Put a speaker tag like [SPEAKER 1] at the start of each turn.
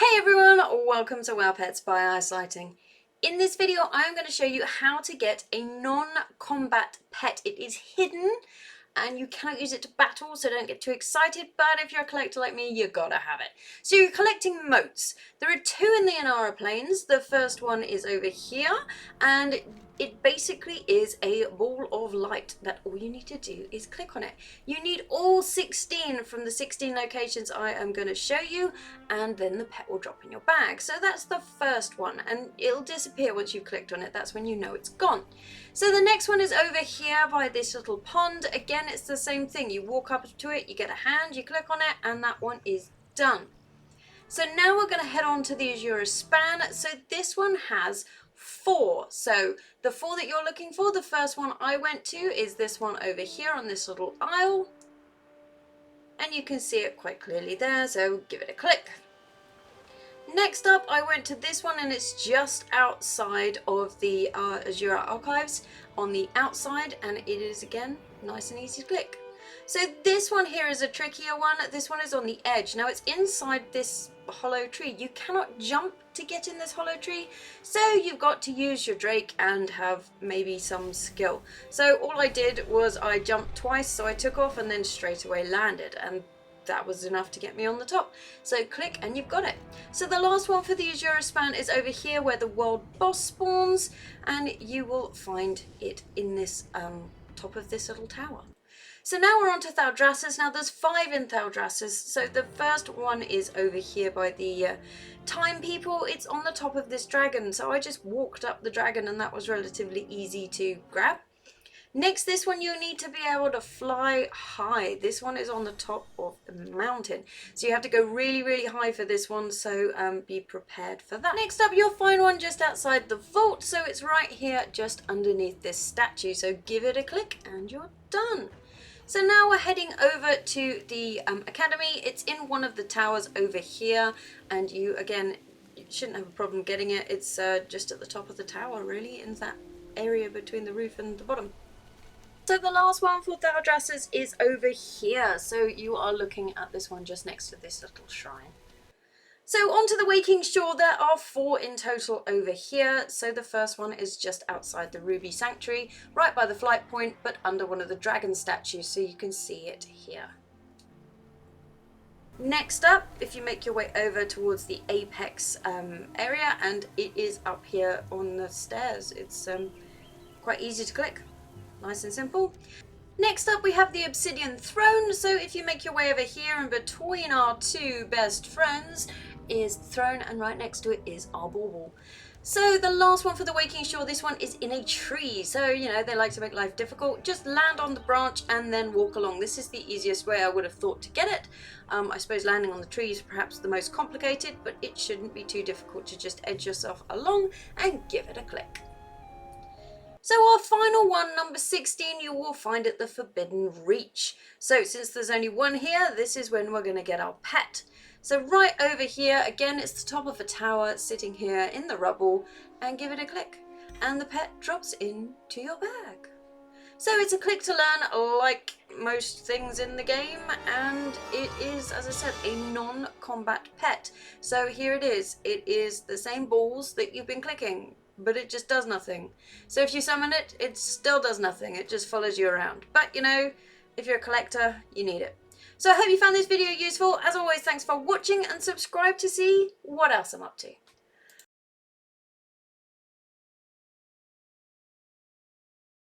[SPEAKER 1] Hey everyone, welcome to Wow Pets by Ice Lighting. In this video I'm going to show you how to get a non-combat pet. It is hidden and you cannot use it to battle, so don't get too excited, but if you're a collector like me, you gotta have it. So you're collecting motes. There are two in the Inara Plains. The first one is over here, and it basically is a ball of light that all you need to do is click on it. You need all 16 from the 16 locations I am going to show you, and then the pet will drop in your bag. So that's the first one, and it'll disappear once you've clicked on it. That's when you know it's gone. So the next one is over here by this little pond. Again, it's the same thing. You walk up to it, you get a hand, you click on it, and that one is done. So now we're going to head on to the Azura span. So this one has 4. So the 4 that you're looking for, the first one I went to is this one over here on this little aisle. And you can see it quite clearly there, so give it a click. Next up, I went to this one, and it's just outside of the Azura archives on the outside, and it is again nice and easy to click. So this one here is a trickier one. This one is on the edge. Now it's inside this hollow tree. You cannot jump to get in this hollow tree, so you've got to use your Drake and have maybe some skill. So all I did was I jumped twice, so I took off and then straight away landed, and that was enough to get me on the top. So click and you've got it. So the last one for the Azura span is over here where the world boss spawns, and you will find it in this top of this little tower. So now we're on to Thaldraszus. Now there's 5 in Thaldraszus. So the first one is over here by the time people. It's on the top of this dragon. So I just walked up the dragon, and that was relatively easy to grab. Next, this one you need to be able to fly high. This one is on the top of the mountain. So you have to go really, really high for this one, so be prepared for that. Next up, you'll find one just outside the vault. So it's right here just underneath this statue. So give it a click and you're done. So now we're heading over to the academy. It's in one of the towers over here, and you, again, you shouldn't have a problem getting it. It's just at the top of the tower, really, in that area between the roof and the bottom. So the last one for Thaldraszus is over here. So you are looking at this one just next to this little shrine. So onto the Waking Shore, there are 4 in total over here. So the first one is just outside the Ruby Sanctuary, right by the flight point, but under one of the dragon statues, so you can see it here. Next up, if you make your way over towards the Apex area, and it is up here on the stairs. It's quite easy to click, nice and simple. Next up, we have the Obsidian Throne. So if you make your way over here, and between our 2 best friends is the throne, and right next to it is our bauble. So the last one for the Waking Shore, this one is in a tree. So, you know, they like to make life difficult. Just land on the branch and then walk along. This is the easiest way I would have thought to get it. I suppose landing on the tree is perhaps the most complicated, but it shouldn't be too difficult to just edge yourself along and give it a click. So our final one, number 16, you will find at the Forbidden Reach. So since there's only one here, this is when we're going to get our pet. So right over here, again, it's the top of a tower sitting here in the rubble, and give it a click and the pet drops into your bag. So it's a click to learn, like most things in the game, and it is, as I said, a non-combat pet. So here it is the same balls that you've been clicking, but it just does nothing. So if you summon it, it still does nothing. It just follows you around. But, you know, if you're a collector, you need it. So I hope you found this video useful. As always, thanks for watching, and subscribe to see what else I'm up to.